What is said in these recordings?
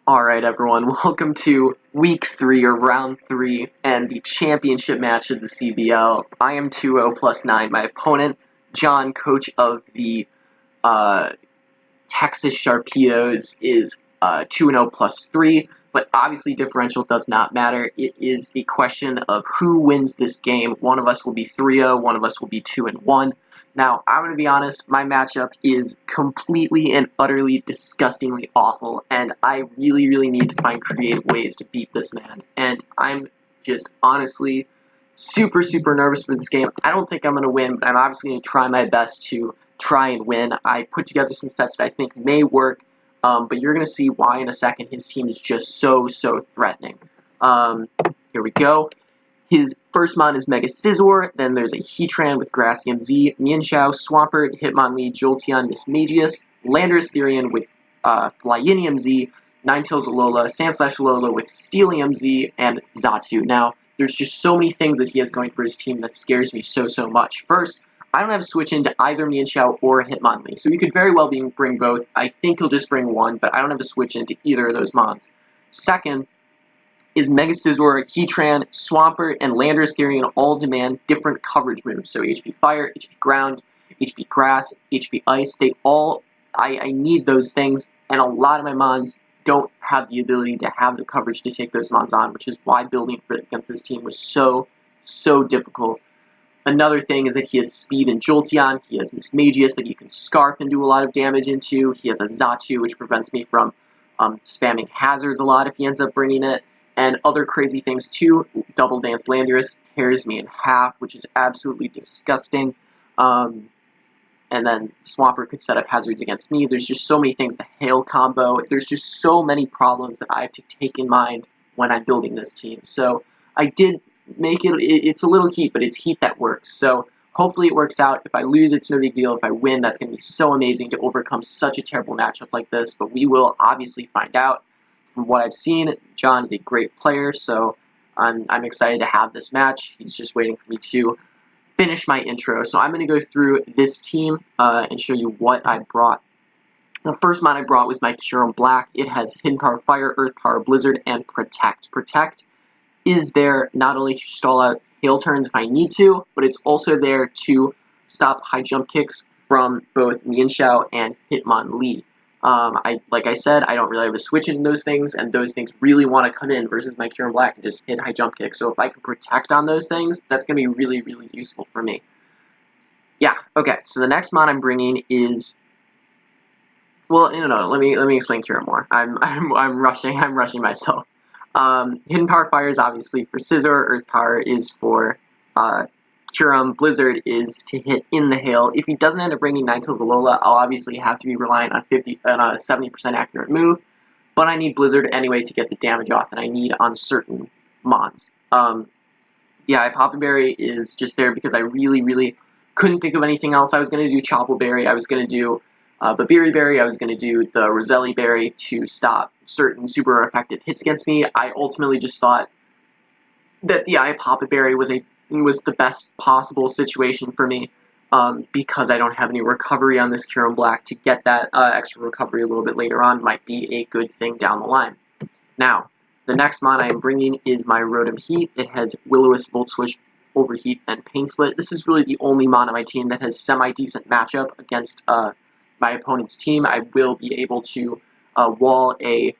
Alright everyone, welcome to week 3 or round 3 and the championship match of the CBL. I am 2-0 plus 9. My opponent, John, coach of the Texas Sharpedos, is 2-0 plus 3, but obviously differential does not matter. It is a question of who wins this game. One of us will be 3-0, one of us will be 2-1. Now, I'm going to be honest, my matchup is completely and utterly disgustingly awful, and I really need to find creative ways to beat this man. And I'm just honestly super nervous for this game. I don't think I'm going to win, but I'm obviously going to try my best to try and win. I put together some sets that I think may work, but you're going to see why in a second. His team is just so threatening. Here we go. His first mon is Mega Scizor, then there's a Heatran with Grassy MZ, Mienshao, Swampert, Hitmonlee, Jolteon, Mismagius, Landorus Therian with Flyini MZ, Ninetales Alola, Sandslash Alola with Steely MZ, and Xatu. Now, there's just so many things that he has going for his team that scares me so much. First, I don't have a switch into either Mienshao or Hitmonlee, so you could very well bring both. I think he'll just bring one, but I don't have a switch into either of those mons. Second, is Mega Scizor, Heatran, Swampert, and Landorus Therian all demand different coverage moves. So HP Fire, HP Ground, HP Grass, HP Ice, they all, I need those things, and a lot of my mons don't have the ability to have the coverage to take those mons on, which is why building against this team was so difficult. Another thing is that he has speed and Jolteon, he has Mismagius that you can Scarf and do a lot of damage into, he has a Xatu, which prevents me from spamming hazards a lot if he ends up bringing it, and other crazy things too. Double Dance Landorus tears me in half, which is absolutely disgusting. And then Swampert could set up hazards against me. There's just so many things. The Hail combo. There's just so many problems that I have to take in mind when I'm building this team. So I did make it. It's a little heat, but it's heat that works. So hopefully it works out. If I lose, it's no big deal. If I win, that's going to be so amazing to overcome such a terrible matchup like this. But we will obviously find out. From what I've seen, John is a great player, so I'm excited to have this match. He's just waiting for me to finish my intro. So I'm going to go through this team and show you what I brought. The first mod I brought was my Kyurem Black. It has Hidden Power Fire, Earth Power Blizzard, and Protect. Protect is there not only to stall out hail turns if I need to, but it's also there to stop high jump kicks from both Mienshao and Hitmonlee. Like I said, I don't really have a switch in those things, and those things really want to come in versus my Kyurem Black and just hit high jump kick. So if I can protect on those things, that's going to be really useful for me. Yeah, okay, so the next mod I'm bringing is, well, no, let me explain Kyurem more. I'm rushing myself. Hidden Power Fire is obviously for Scizor, Earth Power is for Kyurem, Blizzard is to hit in the hail. If he doesn't end up bringing Ninetales Alola, I'll obviously have to be relying on a 70% accurate move, but I need Blizzard anyway to get the damage off that I need on certain mons. Yeah, Papa Berry is just there because I really couldn't think of anything else. I was going to do Chople Berry, I was going to do Babiri Berry, I was going to do the Roselli Berry to stop certain super effective hits against me. I ultimately just thought that the Papa Berry was the best possible situation for me because I don't have any recovery on this Kyurem Black. To get that extra recovery a little bit later on might be a good thing down the line. Now, the next mon I am bringing is my Rotom Heat. It has Will-O-Wisp, Volt Switch, Overheat, and Pain Split. This is really the only mon on my team that has semi-decent matchup against my opponent's team. I will be able to wall a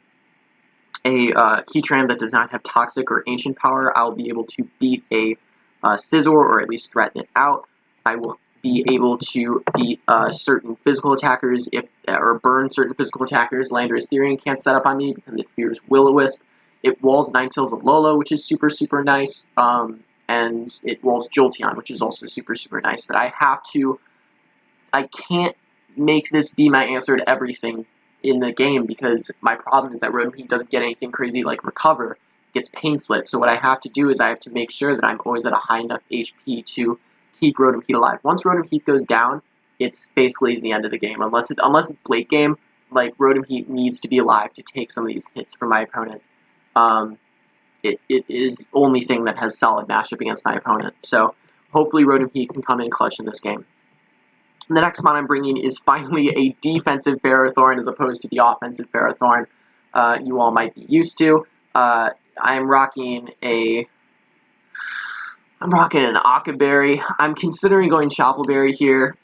Heatran that does not have Toxic or Ancient Power. I'll be able to beat a Scizor, or at least threaten it out. I will be able to beat certain physical attackers or burn certain physical attackers. Landorus Therian can't set up on me because it fears Will-O-Wisp. It walls Ninetales Alola, which is super nice, and it walls Jolteon, which is also super nice. But I can't make this be my answer to everything in the game because my problem is that Rotom Heat doesn't get anything crazy like Recover. Gets Pain Split. So what I have to do is I have to make sure that I'm always at a high enough HP to keep Rotom Heat alive. Once Rotom Heat goes down, it's basically the end of the game. Unless it's late game, like Rotom Heat needs to be alive to take some of these hits from my opponent. It is the only thing that has solid matchup against my opponent. So hopefully Rotom Heat can come in clutch in this game. The next mon I'm bringing is finally a defensive Ferrothorn as opposed to the offensive Ferrothorn. you all might be used to. I'm rocking an Ockaberry. I'm considering going Choppleberry here,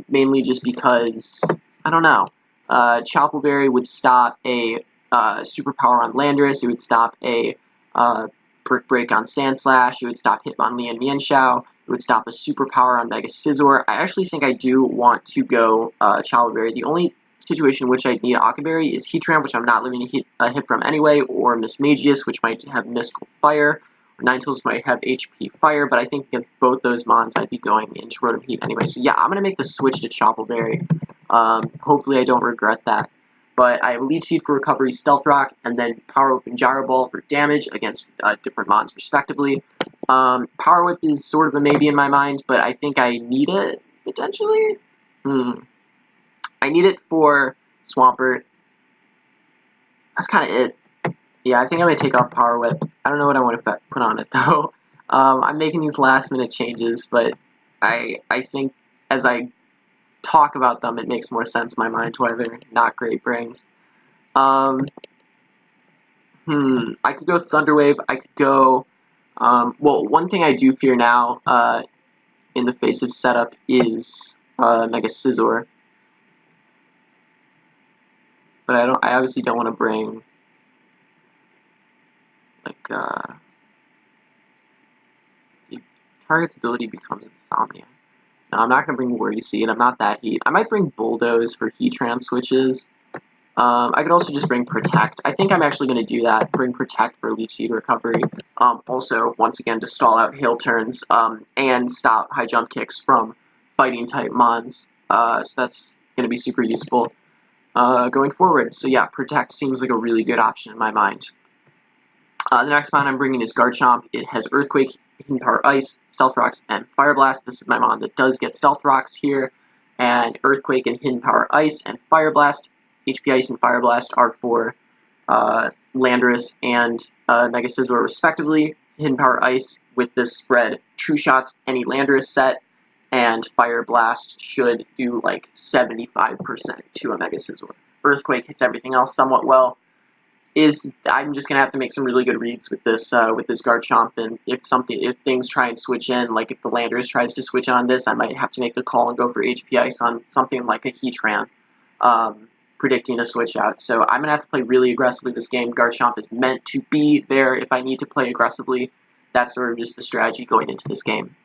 mainly just because, I don't know, Choppleberry would stop a Superpower on Landorus, it would stop a Brick Break on Sandslash, it would stop Hitmonlee and Mienshao, it would stop a Superpower on Mega Scizor. I actually think I do want to go Choppleberry. The only situation in which I need Ockaberry is Heatran, which I'm not living a hit from anyway, or Mismagius, which might have Mystical Fire. Ninetales might have HP Fire, but I think against both those Mons, I'd be going into Rotom Heat anyway. So yeah, I'm going to make the switch to Choppleberry. Hopefully I don't regret that. But I have Leech Seed for recovery, Stealth Rock, and then Power Whip and Gyro Ball for damage against different Mons respectively. Power Whip is sort of a maybe in my mind, but I think I need it, potentially. I need it for Swampert. That's kind of it. Yeah, I think I'm going to take off Power Whip. I don't know what I want to put on it, though. I'm making these last-minute changes, but I think as I talk about them, it makes more sense in my mind why they're not great brings. I could go Thunder Wave. I could go... well, one thing I do fear now in the face of setup is Mega Scizor. But I obviously don't want to bring... the target's ability becomes Insomnia. Now, I'm not going to bring Worry Seed. I'm not that heat. I might bring Bulldoze for Heatran switches. I could also just bring Protect. I think I'm actually going to do that. Bring Protect for Leech Seed recovery. Also, once again, to stall out Hail Turns and stop high jump kicks from Fighting-type Mons. So that's going to be super useful going forward. So yeah, Protect seems like a really good option in my mind. The next Mon I'm bringing is Garchomp. It has Earthquake, Hidden Power Ice, Stealth Rocks, and Fire Blast. This is my Mon that does get Stealth Rocks here, and Earthquake and Hidden Power Ice and Fire Blast. HP Ice and Fire Blast are for Landorus and Mega Scizor respectively. Hidden Power Ice with this spread, True Shots any Landorus set, and Fire Blast should do like 75% to a Mega Scizor. Earthquake hits everything else somewhat well. I'm just gonna have to make some really good reads with this Garchomp, and if things try and switch in, like if the Landorus tries to switch on this, I might have to make the call and go for HP Ice on something like a Heatran, predicting a switch out. So I'm gonna have to play really aggressively this game. Garchomp is meant to be there if I need to play aggressively. That's sort of just the strategy going into this game.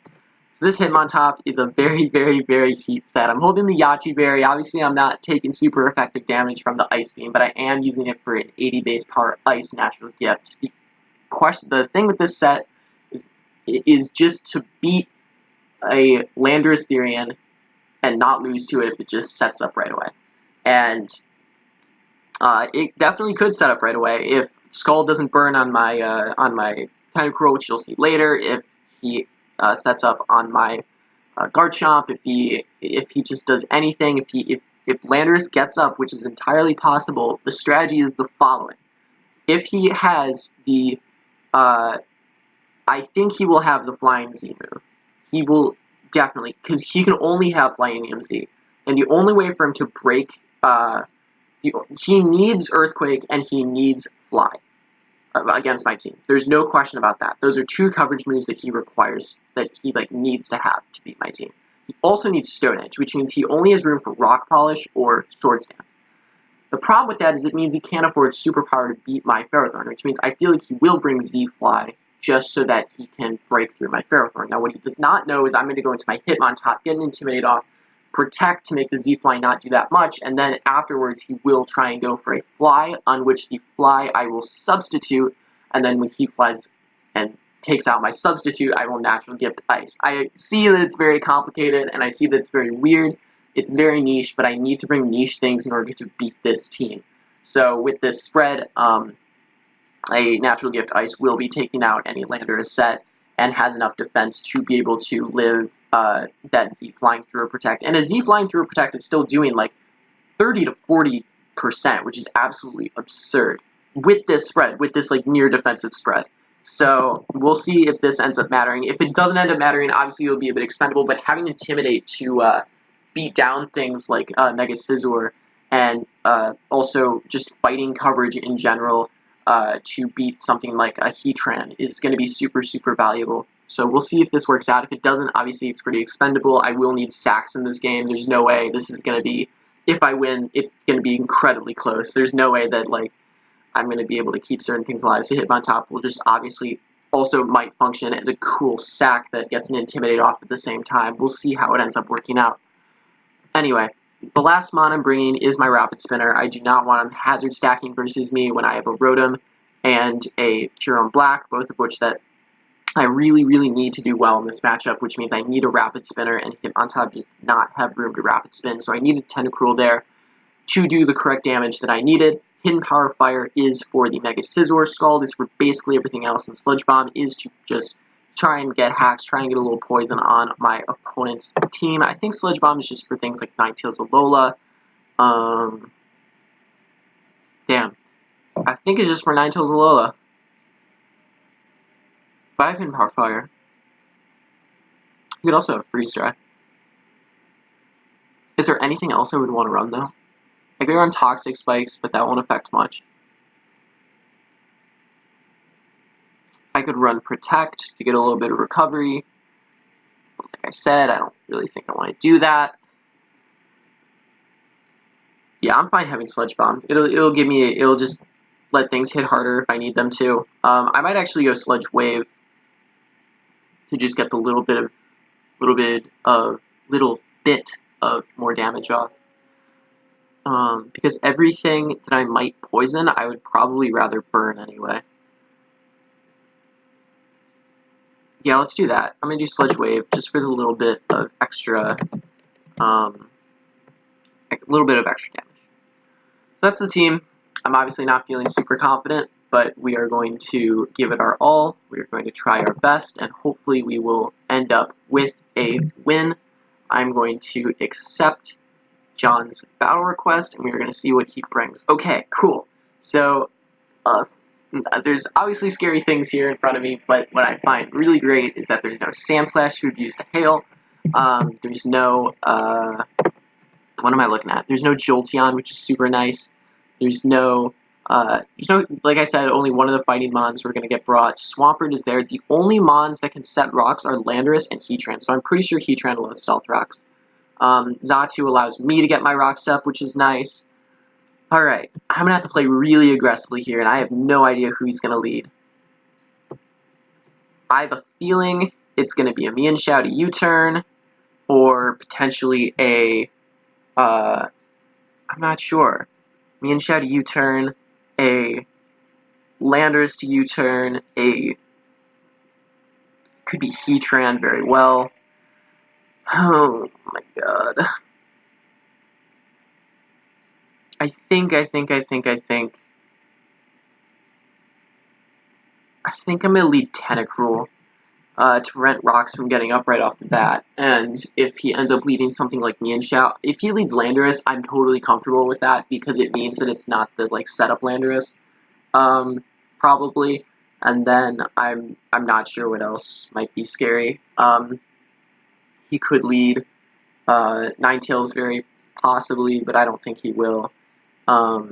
So this Hitmontop is a very, very, very heat set. I'm holding the Yachi Berry. Obviously, I'm not taking super effective damage from the Ice Beam, but I am using it for an 80 base power Ice natural gift. The thing with this set is just to beat a Landorus Therian and not lose to it if it just sets up right away. And it definitely could set up right away if Skull doesn't burn on my Tentacruel, which you'll see later. If he sets up on my Garchomp, if he just does anything, if Landorus gets up, which is entirely possible, the strategy is the following. If he has the, I think he will have the Flying Z move. He will definitely, because he can only have Flying EMZ, and the only way for him to break, he needs Earthquake and he needs Fly against my team. There's no question about that. Those are two coverage moves that he requires, that he needs to have to beat my team. He also needs Stone Edge, which means he only has room for Rock Polish or Sword Stance. The problem with that is it means he can't afford Superpower to beat my Ferrothorn, which means I feel like he will bring Z-Fly just so that he can break through my Ferrothorn. Now, what he does not know is I'm going to go into my Hitmontop, get an Intimidate off, Protect to make the Z-Fly not do that much, and then afterwards he will try and go for a Fly, on which the Fly I will substitute, and then when he flies and takes out my substitute, I will Natural Gift Ice. I see that it's very complicated, and I see that it's very weird. It's very niche, but I need to bring niche things in order to beat this team. So with this spread, a Natural Gift Ice will be taking out any Landorus set, and has enough defense to be able to live that Z flying through a Protect. And a Z flying through a Protect is still doing like 30 to 40%, which is absolutely absurd with this spread, with this like near defensive spread. So we'll see if this ends up mattering. If it doesn't end up mattering, obviously it'll be a bit expendable, but having Intimidate to beat down things like Mega Scizor and also just fighting coverage in general to beat something like a Heatran is going to be super, super valuable. So we'll see if this works out. If it doesn't, obviously it's pretty expendable. I will need sacks in this game. There's no way this is going to be, if I win, it's going to be incredibly close. There's no way that, like, I'm going to be able to keep certain things alive. So Hitmontop will just obviously also might function as a cool sack that gets an Intimidate off at the same time. We'll see how it ends up working out. Anyway, the last mon I'm bringing is my Rapid Spinner. I do not want him hazard stacking versus me when I have a Rotom and a Huron Black, both of which that I really, really need to do well in this matchup, which means I need a Rapid Spinner, and Hitmontop does not have room to Rapid Spin, so I needed Tentacruel to do the correct damage that I needed. Hidden Power Fire is for the Mega Scizor, Scald is for basically everything else, and Sludge Bomb is to just try and get hacks, try and get a little poison on my opponent's team. I think Sludge Bomb is just for things like Ninetales Alola. Damn. I think it's just for Ninetales Alola. But I have Hidden Power Fire. You could also have Freeze Dry. Is there anything else I would want to run, though? I could run Toxic Spikes, but that won't affect much. I could run Protect to get a little bit of recovery. But like I said, I don't really think I want to do that. Yeah, I'm fine having Sludge Bomb. It'll just let things hit harder if I need them to. I might actually go Sludge Wave to just get the little bit of more damage off. Because everything that I might poison, I would probably rather burn anyway. Yeah, let's do that. I'm gonna do Sludge Wave just for the little bit of extra, damage. So that's the team. I'm obviously not feeling super confident, but we are going to give it our all. We are going to try our best, and hopefully we will end up with a win. I'm going to accept John's battle request, and we are going to see what he brings. Okay, cool. So, there's obviously scary things here in front of me, but what I find really great is that there's no Sandslash to abuse the hail. There's no, what am I looking at? There's no Jolteon, which is super nice. There's no, like I said, only one of the fighting Mons we're going to get brought. Swampert is there. The only Mons that can set rocks are Landorus and Heatran, so I'm pretty sure Heatran will have Stealth Rocks. Xatu allows me to get my rocks up, which is nice. Alright, I'm going to have to play really aggressively here, and I have no idea who he's going to lead. I have a feeling it's going to be a Mienshao to U-turn, or potentially a, I'm not sure. Mienshao to U-turn, a Landorus to U-turn, could be Heatran very well. Oh my god. I think I'm gonna lead Tentacruel to prevent rocks from getting up right off the bat. And if he ends up leading something like Mienshao, if he leads Landorus, I'm totally comfortable with that because it means that it's not the like setup Landorus, probably. And then I'm not sure what else might be scary. He could lead Ninetales very possibly, but I don't think he will. No,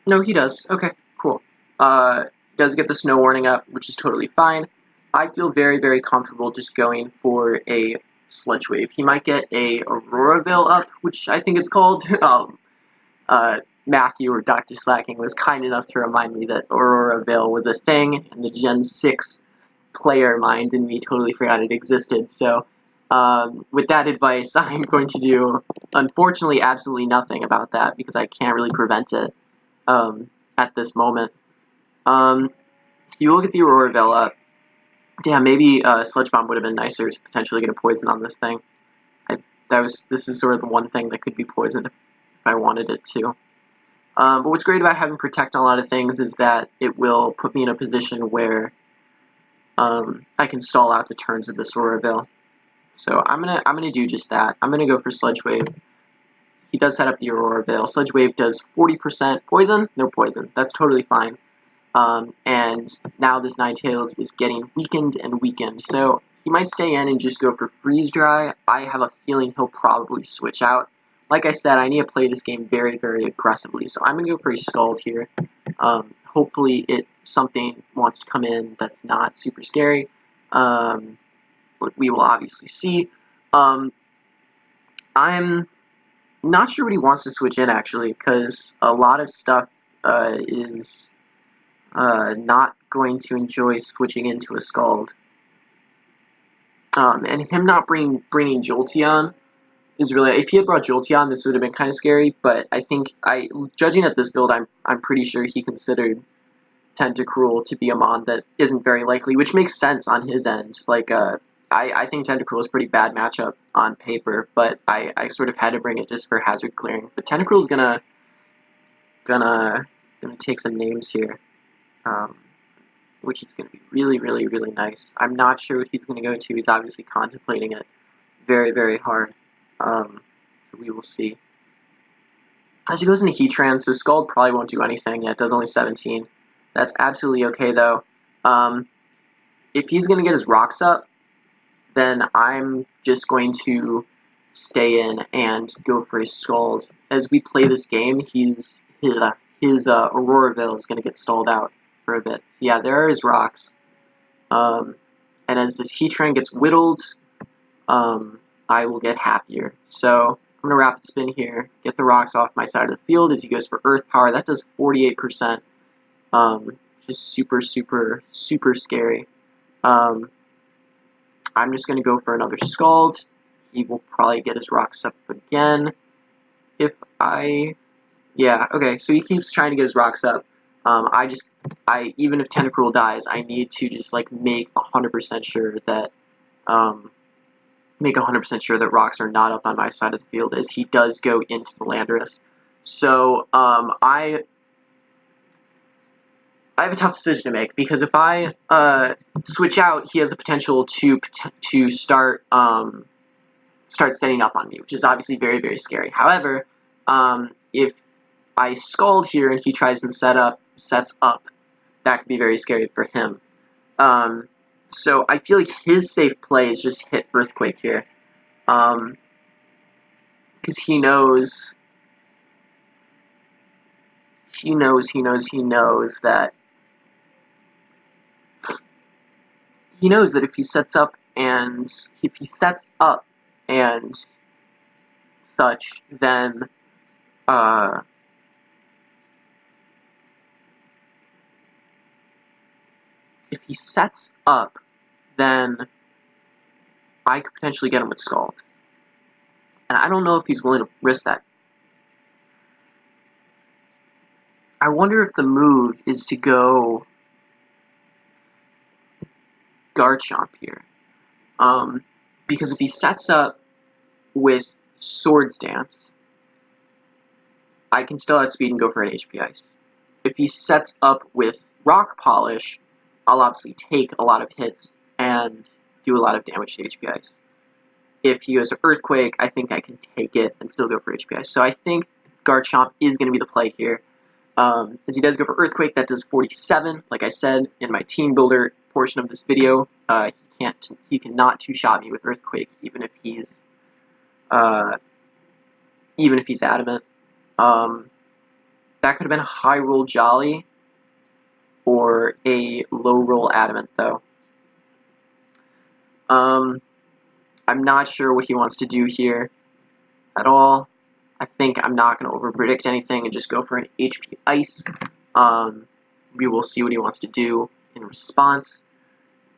he does. Okay, cool. Does get the snow warning up, which is totally fine. I feel very, very comfortable just going for a Sludge Wave. He might get a Aurora Veil up, which I think it's called. Matthew or Dr. Slacking was kind enough to remind me that Aurora Veil was a thing, and the Gen 6 player mind in me totally forgot it existed. So, with that advice, I'm going to do, unfortunately, absolutely nothing about that because I can't really prevent it at this moment. You will get the Aurora Veil up. Damn, maybe Sludge Bomb would have been nicer to potentially get a poison on this thing. This is sort of the one thing that could be poisoned if I wanted it to. But what's great about having Protect on a lot of things is that it will put me in a position where I can stall out the turns of this Aurora Veil. So I'm gonna do just that. I'm gonna go for Sludge Wave. He does set up the Aurora Veil. Sludge Wave does 40% poison, no poison. That's totally fine. And now this Ninetales is getting weakened and weakened. So he might stay in and just go for Freeze Dry. I have a feeling he'll probably switch out, like I said, I need to play this game very, very aggressively. So I'm going to go for a Scald here. Hopefully something wants to come in that's not super scary. But we will obviously see. I'm not sure what he wants to switch in, actually, because a lot of stuff is not going to enjoy switching into a Scald. And him not bringing Jolteon is really, if he had brought Jolteon, this would have been kind of scary, but I think, judging at this build, I'm pretty sure he considered Tentacruel to be a Mon that isn't very likely, which makes sense on his end. Like, I think Tentacruel is a pretty bad matchup on paper, but I sort of had to bring it just for hazard clearing. But Tentacruel's gonna take some names here, which is gonna be really, really, really nice. I'm not sure what he's gonna go to. He's obviously contemplating it very, very hard. So we will see. As he goes into Heatran, so Scald probably won't do anything. Yeah, it does only 17. That's absolutely okay, though. If he's going to get his rocks up, then I'm just going to stay in and go for a Scald. As we play this game, his Aurora Veil is going to get stalled out for a bit. Yeah, there are his rocks. And as this Heatran gets whittled, I will get happier. So I'm going to Rapid Spin here, get the rocks off my side of the field as he goes for Earth Power. That does 48%. Just super, super, super scary. I'm just going to go for another Scald. He will probably get his rocks up again. Yeah, okay, so he keeps trying to get his rocks up. Even if Tentacruel dies, I need to just, like, make 100% sure that, rocks are not up on my side of the field as he does go into the Landorus. So, I have a tough decision to make, because if I switch out, he has the potential to start setting up on me, which is obviously very, very scary. However, if I Scald here and he tries and sets up, that could be very scary for him. So I feel like his safe play is just hit Earthquake here, because he knows that if he sets up and such, then if he sets up, then I could potentially get him with Scald. And I don't know if he's willing to risk that. I wonder if the move is to go Garchomp here. Because if he sets up with Swords Dance, I can still outspeed and go for an HP Ice. If he sets up with Rock Polish, I'll obviously take a lot of hits and do a lot of damage to HP Ice. If he goes to Earthquake, I think I can take it and still go for HP Ice. So I think Garchomp is going to be the play here. As he does go for Earthquake, that does 47. Like I said in my team builder portion of this video, he cannot two-shot me with Earthquake, even if he's adamant. That could have been a high roll Jolly or a low roll Adamant, though. I'm not sure what he wants to do here at all. I think I'm not going to over-predict anything and just go for an HP Ice. We will see what he wants to do in response,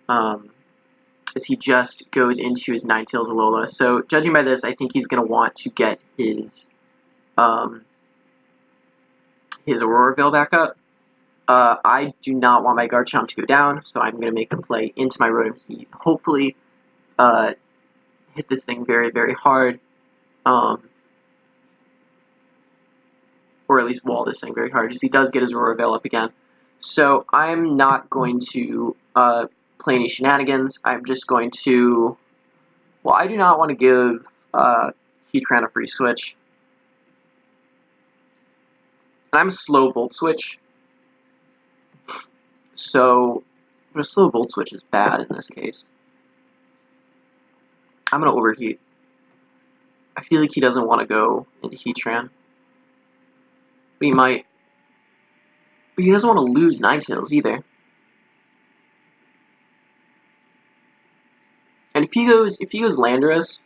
as he just goes into his Ninetales Alola. So, judging by this, I think he's going to want to get his Aurora Veil back up. I do not want my Garchomp to go down, so I'm going to make a play into my Rotom Heat. Hopefully, hit this thing very, very hard. Or at least wall this thing very hard, because he does get his Aurora Veil up again. So I'm not going to play any shenanigans. I'm just going to... Well, I do not want to give Heatran a free switch. And I'm a slow Volt Switch. So a slow Volt Switch is bad in this case. I'm going to overheat. I feel like he doesn't want to go into Heatran. But he might. But he doesn't want to lose Ninetales either. And if he goes Landorus,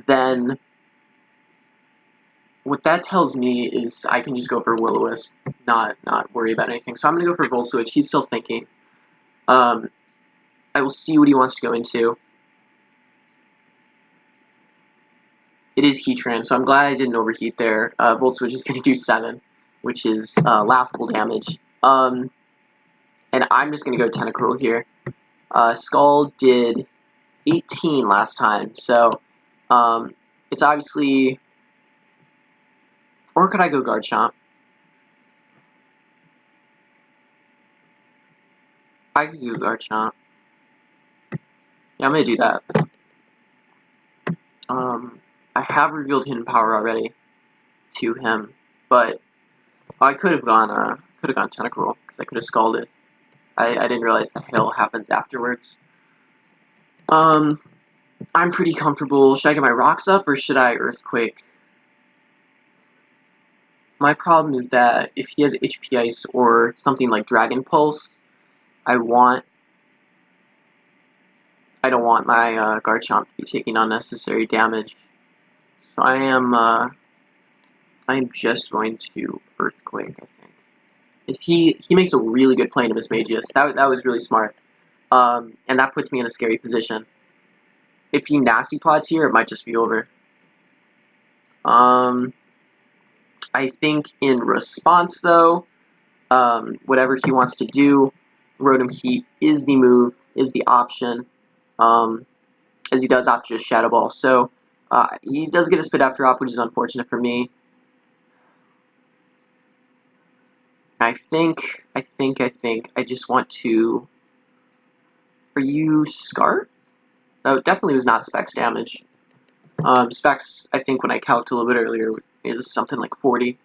then what that tells me is I can just go for Will-O-Wisp, not worry about anything. So I'm gonna go for Volt Switch. He's still thinking. I will see what he wants to go into. It is Heatran, so I'm glad I didn't overheat there. Volt Switch is going to do 7, which is laughable damage. And I'm just going to go Tentacruel here. Skull did 18 last time, so it's obviously... Or could I go Garchomp? I could go Garchomp. Yeah, I'm going to do that. I have revealed Hidden Power already to him, but I could have gone Tentacruel, because I could have Scalded. I didn't realize the hail happens afterwards. I'm pretty comfortable. Should I get my rocks up, or should I Earthquake? My problem is that if he has HP Ice or something like Dragon Pulse, I don't want my Garchomp to be taking unnecessary damage. So I am just going to Earthquake, I think. He makes a really good play to Mismagius. That was really smart. And that puts me in a scary position. If he Nasty Plots here, it might just be over. I think in response, though, whatever he wants to do, Rotom Heat is the move, is the option, as he does opt to just Shadow Ball. So he does get a Spit After Op, which is unfortunate for me. I think I just want to... Are you Scarf? No, it definitely was not Specs damage. Specs, I think when I calculated a little bit earlier, is something like 40.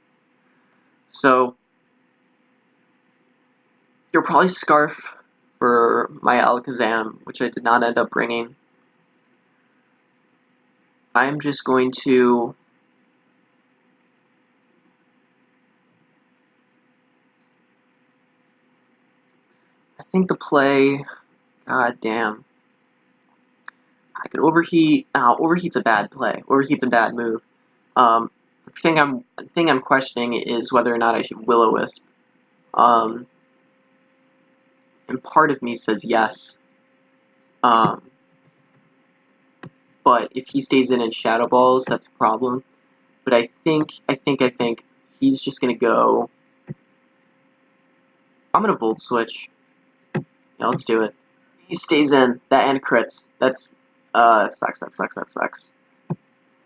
So, you'll probably Scarf for my Alakazam, which I did not end up bringing. I'm just going to... I think the play... God damn. I could Overheat... Overheat's a bad play. Overheat's a bad move. The thing I'm questioning is whether or not I should Will-O-Wisp. And part of me says yes. But if he stays in Shadow Balls, that's a problem. But I think he's just gonna go... I'm gonna Volt Switch. Yeah, let's do it. He stays in. That and crits. That sucks.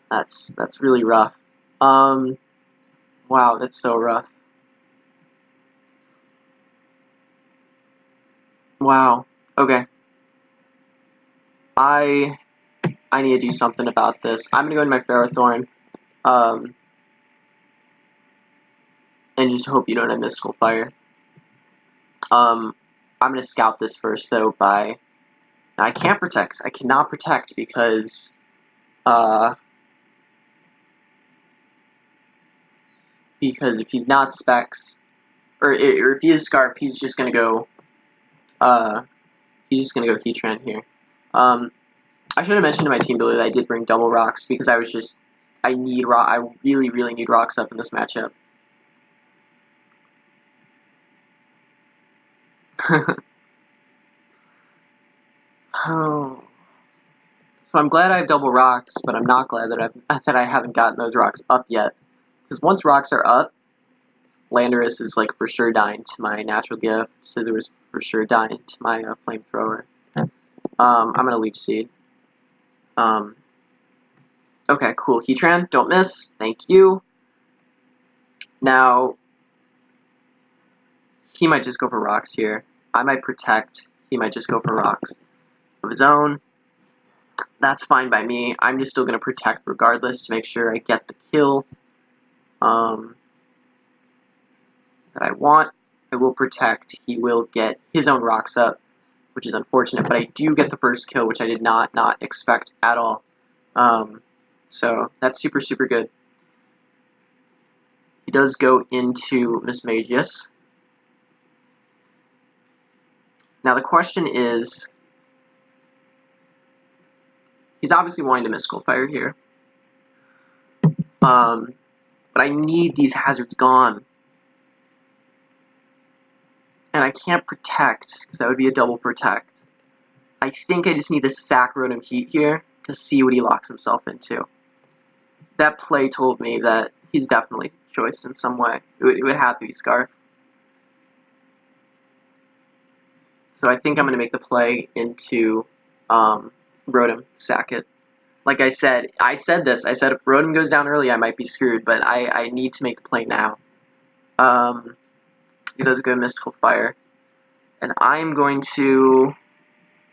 That's really rough. Wow, that's so rough. Wow. Okay. I need to do something about this. I'm gonna go into my Ferrothorn. And just hope you don't have Mystical Fire. I'm gonna scout this first though by... Now, I can't protect. I cannot protect because if he's not Specs, or if he is Scarf, he's just gonna go Heatran here. I should have mentioned in my team builder that I did bring double rocks because I really need rocks up in this matchup. Oh. So I'm glad I have double rocks, but I'm not glad that I haven't gotten those rocks up yet. Because once rocks are up, Landorus is like for sure dying to my Natural Gift. Scizor is for sure dying to my Flamethrower. I'm gonna Leech Seed. Okay, cool. Heatran, don't miss. Thank you. Now, he might just go for rocks here. I might protect. He might just go for rocks of his own. That's fine by me. I'm just still going to protect regardless to make sure I get the kill that I want. I will protect. He will get his own rocks up, which is unfortunate, but I do get the first kill, which I did not expect at all. So that's super, super good. He does go into Metagross. Now the question is, he's obviously wanting to Mystical Fire here. But I need these hazards gone. And I can't protect, because that would be a double protect. I think I just need to sack Rotom Heat here to see what he locks himself into. That play told me that he's definitely choice in some way. It would have to be Scarf. So I think I'm going to make the play into Rotom, sack it. Like I said this. I said if Rotom goes down early, I might be screwed, but I need to make the play now. He does go Mystical Fire. And I'm going to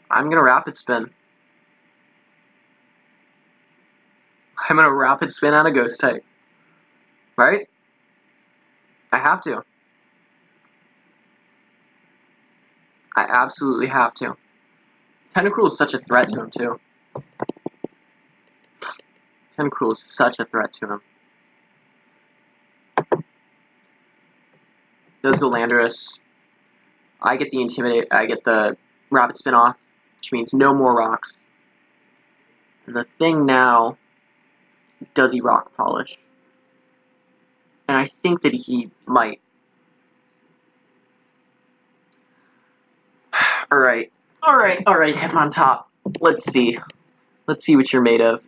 Rapid Spin. I'm going to Rapid Spin out a Ghost type. Right? I have to. I absolutely have to. Tentacruel is such a threat to him, too. Tentacruel is such a threat to him. Does go Landorus. I get the Intimidate. I get the Rapid Spin off, which means no more rocks. And the thing now, does he Rock Polish? And I think that he might. Alright, Hitmontop. Let's see. Let's see what you're made of.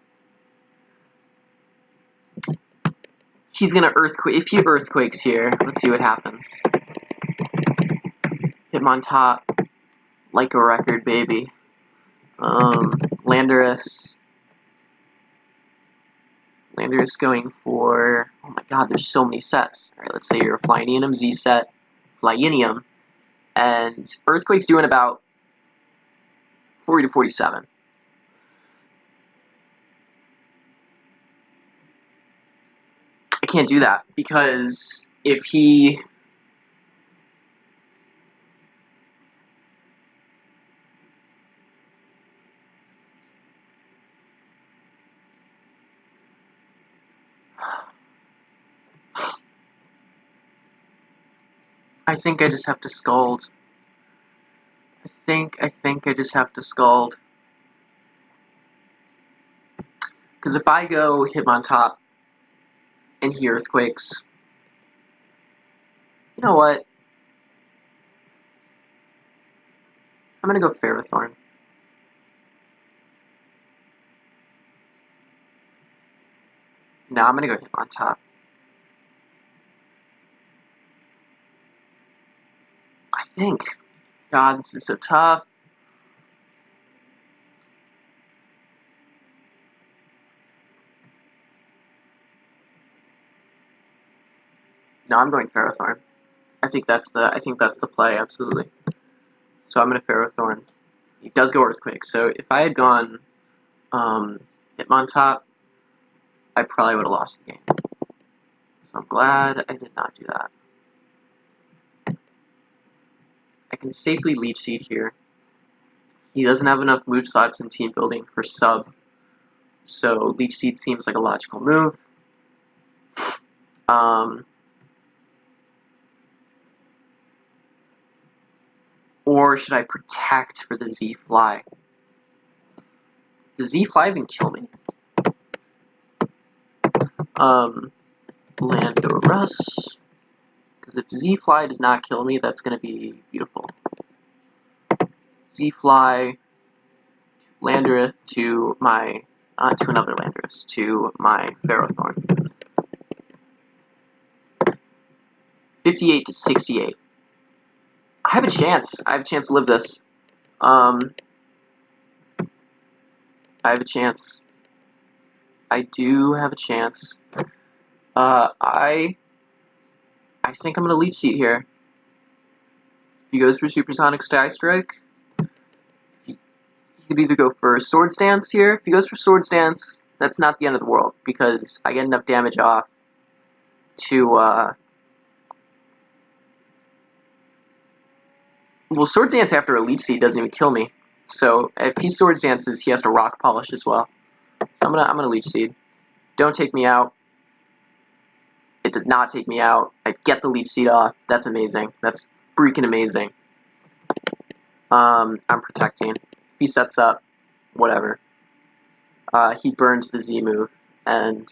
He's gonna Earthquake. If he Earthquakes here, let's see what happens. Hitmontop, like a record, baby. Landorus. Landorus going for... Oh my god, there's so many sets. Alright, let's say you're a Flyinium Z set. Flyinium. And Earthquake's doing about 40 to 47. I can't do that, because if he... I think I just have to Scald. I think I just have to Scald. Because if I go Hitmontop and he Earthquakes, you know what? I'm gonna go Ferrothorn. No, I'm gonna go Hitmontop. I think. God, this is so tough. No, I'm going Ferrothorn. I think that's the play, absolutely. So I'm gonna Ferrothorn. He does go Earthquake, so if I had gone Hitmontop, I probably would have lost the game. So I'm glad I did not do that. I can safely Leech Seed here. He doesn't have enough move slots in team building for sub, so Leech Seed seems like a logical move. Or should I protect for the Z-Fly? Does Z-Fly even kill me? Landorus. Because if Z-Fly does not kill me, that's going to be beautiful. Z-Fly, Landorus to my, to another Landorus, to my Ferrothorn. 58 to 68. I have a chance. I have a chance to live this. I have a chance. I do have a chance. I think I'm gonna Leech Seed here. If he goes for Supersonic Sky Strike, he could either go for Sword Stance here. If he goes for Sword Stance, that's not the end of the world, because I get enough damage off to, well, Sword Dance after a Leech Seed doesn't even kill me. So if he Sword Dances, he has to Rock Polish as well. So I'm gonna Leech Seed. Don't take me out. It does not take me out. I get the leech seed off. That's amazing. That's freaking amazing. I'm protecting. If he sets up, whatever. He burns the Z move, and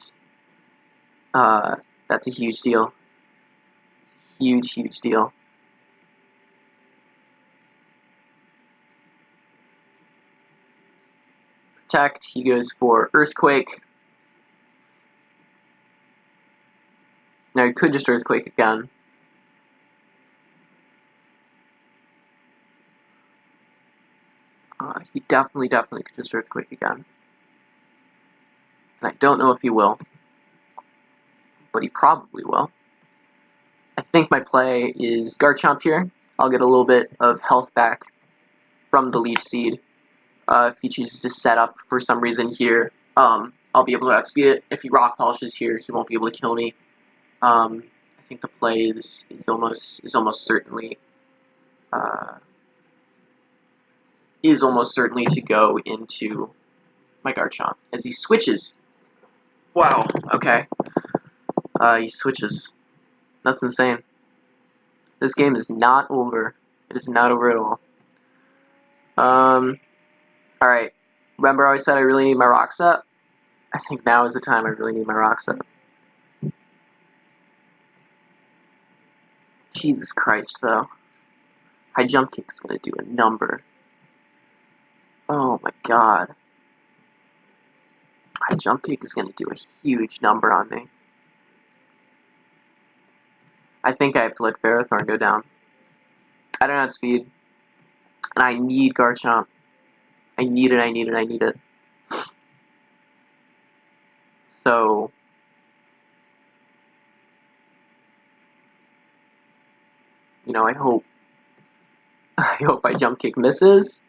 that's a huge deal. Huge, huge deal. Protect, he goes for Earthquake. Now he could just Earthquake again. He definitely could just Earthquake again. And I don't know if he will, but he probably will. I think my play is Garchomp here. I'll get a little bit of health back from the Leaf Seed. If he chooses to set up for some reason here, I'll be able to outspeed it. If he Rock Polishes here, he won't be able to kill me. I think the play is almost certainly to go into my Garchomp as he switches. Wow. Okay. He switches. That's insane. This game is not over. It is not over at all. Alright. Remember how I said I really need my Rock Set? I think now is the time I really need my Rock Set. Jesus Christ, though. High Jump Kick is going to do a number. Oh my god. High Jump Kick is going to do a huge number on me. I think I have to let Ferrothorn go down. I don't have speed. And I need Garchomp. I need it. So... you know, I hope my Jump Kick misses.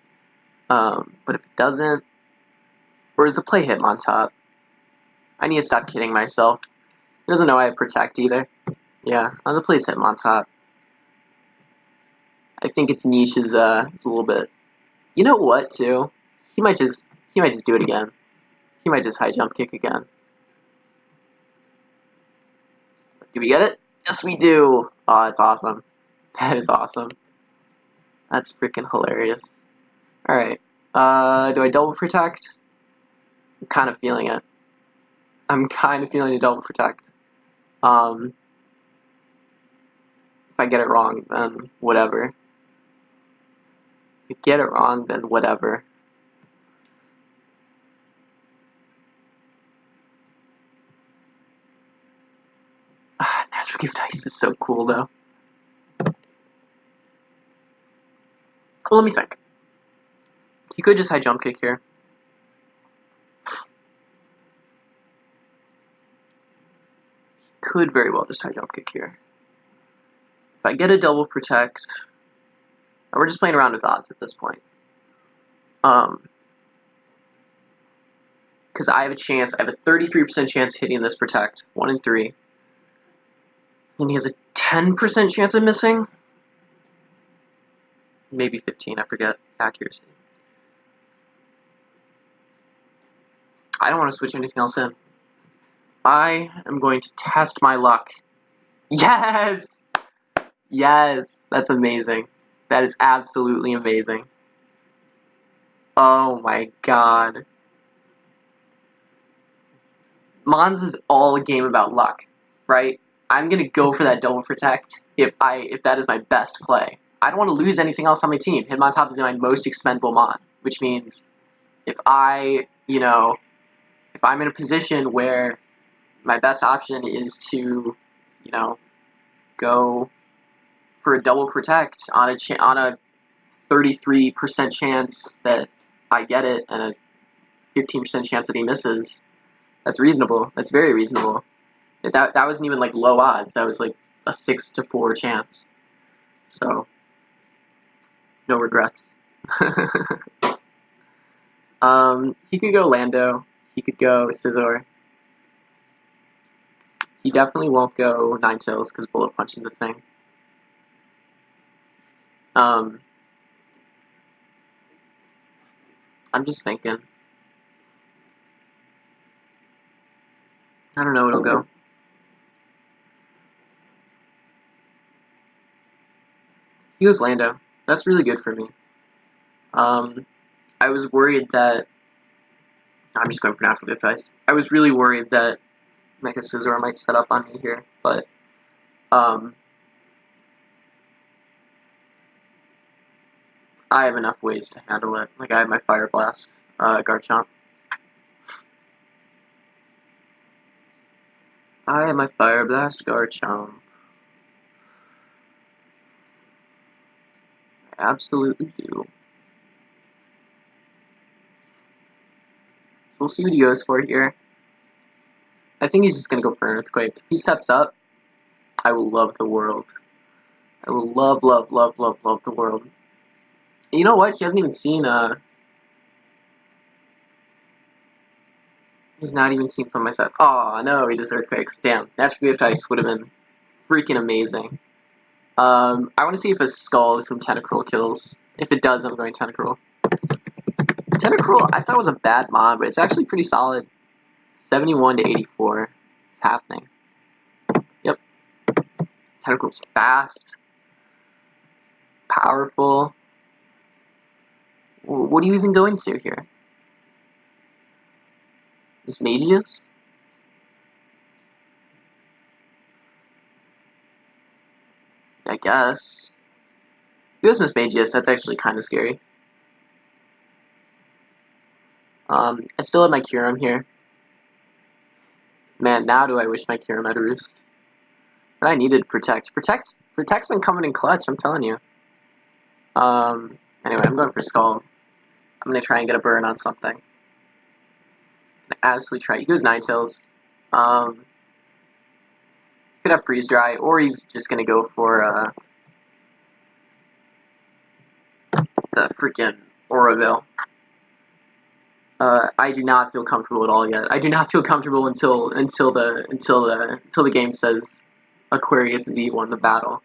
But if it doesn't... or is the play Hitmontop? I need to stop kidding myself. He doesn't know I have Protect either. Yeah, the play's Hitmontop. I think its niche is it's a little bit. You know what, too? He might just do it again. He might just High Jump Kick again. Do we get it? Yes, we do. Oh, it's awesome. That is awesome. That's freaking hilarious. All right. Do I double protect? I'm kind of feeling it. I'm kind of feeling a double protect. If I get it wrong, then whatever. If I get it wrong, then whatever. Natural Gift Ice is so cool, though. Well, let me think. You could just High Jump Kick here. Could very well just High Jump Kick here. If I get a double protect, we're just playing around with odds at this point. Because I have a chance, I have a 33% chance hitting this protect, 1 in 3. Then he has a 10% chance of missing. Maybe 15, I forget accuracy. I don't want to switch anything else in. I am going to test my luck. Yes! Yes! That's amazing. That is absolutely amazing. Oh my god. Mons is all a game about luck, right? I'm gonna go for that double protect if that is my best play. I don't want to lose anything else on my team. Hitmontop is my most expendable Mon, which means if I'm in a position where my best option is to, go for a double protect on a 33% chance that I get it and a 15% chance that he misses, that's reasonable. That's very reasonable. That wasn't even like low odds. That was like a 6 to 4 chance. So no regrets. He could go Lando. He could go Scizor. He definitely won't go Ninetales because Bullet Punch is a thing. I'm just thinking. I don't know, it'll go. He goes Lando. That's really good for me. I was worried that... I'm just going for natural advice. I was really worried that Mecha Scizor might set up on me here, but... I have enough ways to handle it. Like, I have my Fire Blast, Garchomp. I have my Fire Blast, Garchomp. I absolutely do. We'll see what he goes for here. I think he's just gonna go for an Earthquake. If he sets up, I will love the world. I will love, love, love, love, love the world. And you know what? He hasn't even seen, he's not even seen some of my sets. Aw, no, he just Earthquakes. Damn, Natural Gift Ice would have been freaking amazing. I want to see if a Scald from Tentacruel kills. If it does, I'm going Tentacruel. Tentacruel, I thought was a bad mod, but it's actually pretty solid. 71 to 84. It's happening. Yep. Tentacruel's fast. Powerful. What do you even go into here? Is Magius? I guess. If it was Miss Magius, that's actually kind of scary. I still have my Kyurem here. Man, now do I wish my Kyurem had Roost. But I needed Protect. Protect's been coming in clutch, I'm telling you. Anyway, I'm going for Scald. I'm gonna try and get a burn on something. Absolutely try. He goes Ninetales. Could have Freeze Dry, or he's just gonna go for the freaking Auraville. I do not feel comfortable at all yet. I do not feel comfortable until the game says Aquarius is E1 the battle.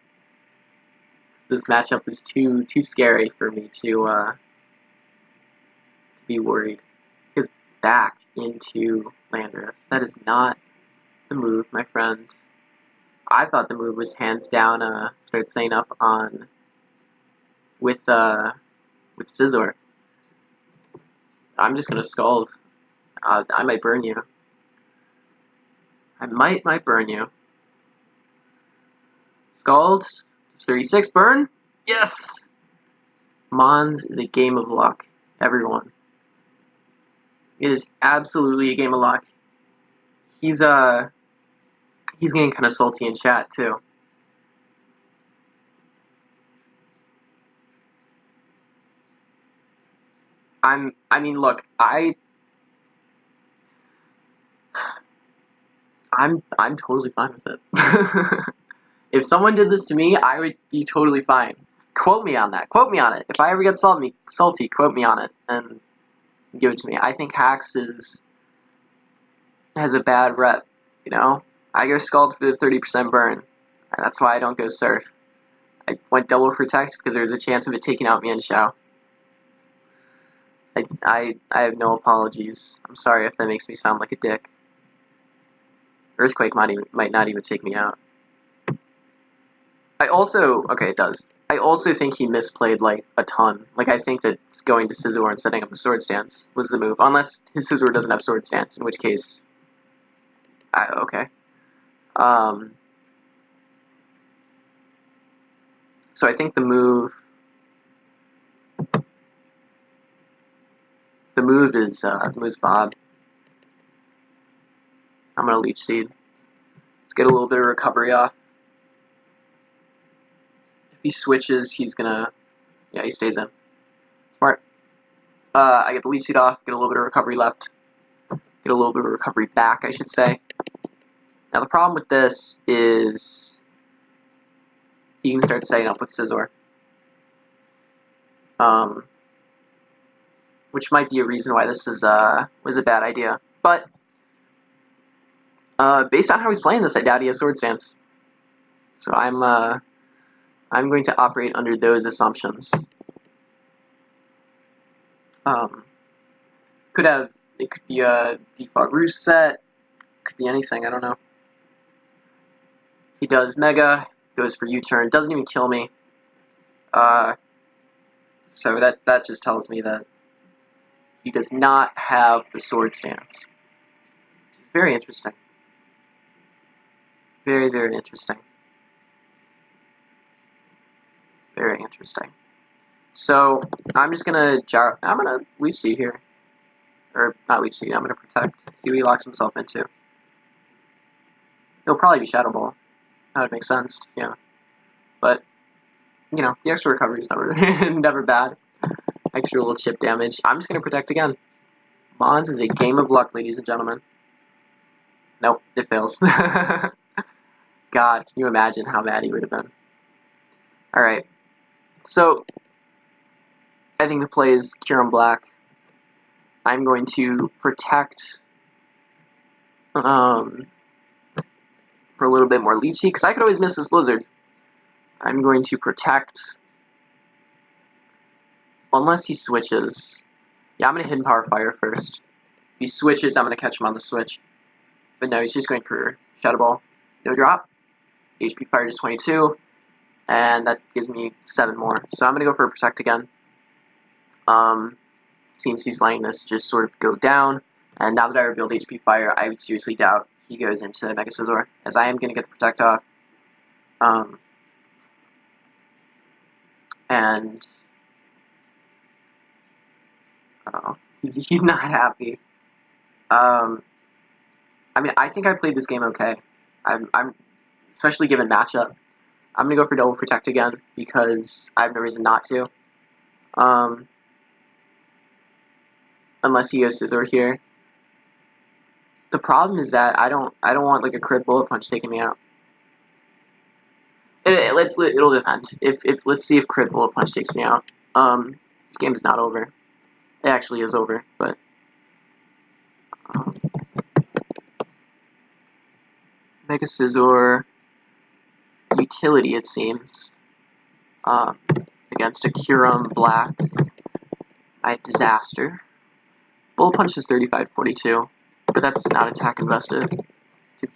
This matchup is too scary for me to be worried. Because back into Landorus. That is not the move, my friend. I thought the move was hands down start saying up on with Scizor. I'm just gonna Scald. I might burn you. I might burn you. Scald. 36 burn? Yes! Mons is a game of luck, everyone. It is absolutely a game of luck. He's getting kind of salty in chat too. I mean, look, I'm totally fine with it. If someone did this to me, I would be totally fine. Quote me on that. Quote me on it. If I ever get salty, quote me on it and give it to me. I think Hacks has a bad rep, you know? I go Scald for the 30% burn. That's why I don't go Surf. I went double Protect because there's a chance of it taking out Mienshao. I have no apologies. I'm sorry if that makes me sound like a dick. Earthquake might not even take me out. Okay, it does. I also think he misplayed, like, a ton. Like, I think that going to Scizor and setting up a Sword Stance was the move. Unless his Scizor doesn't have Sword Stance, in which case... okay. So I think the move is Bob. I'm gonna Leech Seed. Let's get a little bit of recovery off. If he switches, he's gonna... Yeah, he stays in. Smart. I get the Leech Seed off, get a little bit of recovery left. Get a little bit of recovery back, I should say. Now the problem with this is... he can start setting up with Scizor. Which might be a reason why this was a bad idea. But based on how he's playing this, I doubt he has Sword Stance. So I'm going to operate under those assumptions. It could be a Defog Roost set. Could be anything, I don't know. He does Mega, goes for U-turn, doesn't even kill me. So that just tells me that he does not have the sword stance. Which is very interesting. Very, very interesting. Very interesting. So I'm just gonna Leech Seed here. Or not Leech Seed, I'm gonna Protect. See what he locks himself into. It'll probably be Shadow Ball. That would make sense, yeah. But you know, the extra recovery is never never bad. Extra little chip damage. I'm just gonna Protect again. Mons is a game of luck, ladies and gentlemen. Nope, it fails. God, can you imagine how mad he would have been? Alright. So I think the play is Kyurem Black. I'm going to Protect for a little bit more Leechy, because I could always miss this Blizzard. I'm going to Protect unless he switches. Yeah, I'm going to Hidden Power Fire first. If he switches, I'm going to catch him on the switch. But no, he's just going for Shadow Ball. No drop. HP Fire is 22. And that gives me 7 more. So I'm going to go for a Protect again. Seems he's letting this just sort of go down. And now that I revealed HP Fire, I would seriously doubt he goes into Mega Scizor, as I am going to get the Protect off. And he's not happy. I mean, I think I played this game okay. I'm especially given matchup. I'm gonna go for double Protect again because I have no reason not to. Unless he goes Scizor here. The problem is that I don't want like a crit Bullet Punch taking me out. It'll depend. If let's see if crit Bullet Punch takes me out. This game is not over. It actually is over, but Mega Scizor utility, it seems, against a Kyurem Black. I had Disaster. Bullet Punch is 35-42, but that's not attack invested.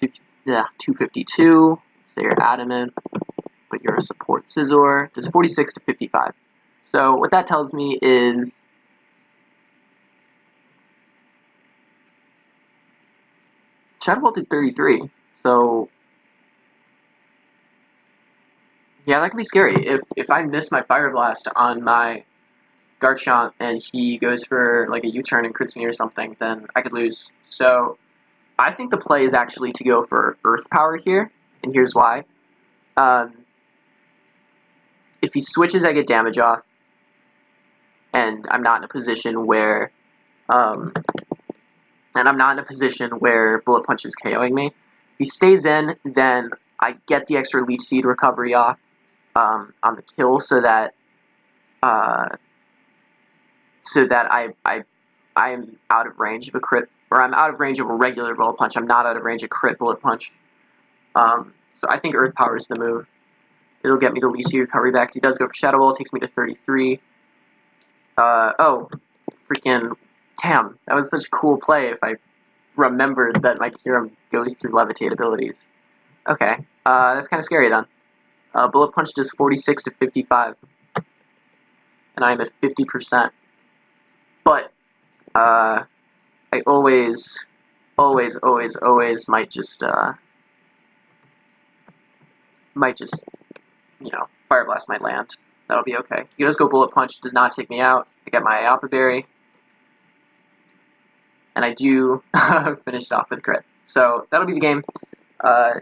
252. So you're Adamant, but you're a support Scizor. Does 46-55. So what that tells me is Shadow Ball did 33. So yeah, that could be scary. If I miss my Fire Blast on my Garchomp and he goes for like a U-turn and crits me or something, then I could lose. So I think the play is actually to go for Earth Power here, and here's why. If he switches, I get damage off, and I'm not in a position where Bullet Punch is KOing me. If he stays in, then I get the extra Leech Seed recovery off on the kill, so that I'm out of range of a crit, or I'm out of range of a regular Bullet Punch. I'm not out of range of crit Bullet Punch. So I think Earth Power is the move. It'll get me the Leech Seed recovery back. He does go for Shadow Ball. It takes me to 33. Oh, freaking damn! That was such a cool play. If I remembered that my Kyurem goes through Levitate abilities. Okay, that's kind of scary then. Bullet Punch does 46-55, and I'm at 50%. But I always might just Fire Blast might land. That'll be okay. He does go Bullet Punch, does not take me out. I get my Alpha Berry, and I do finish it off with crit. So that'll be the game. I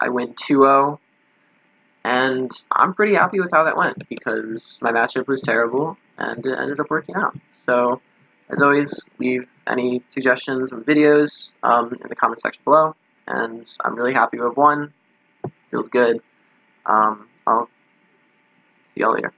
win 2-0, and I'm pretty happy with how that went because my matchup was terrible, and it ended up working out. So, as always, leave any suggestions of videos in the comment section below, and I'm really happy to have won. Feels good. I'll see y'all later.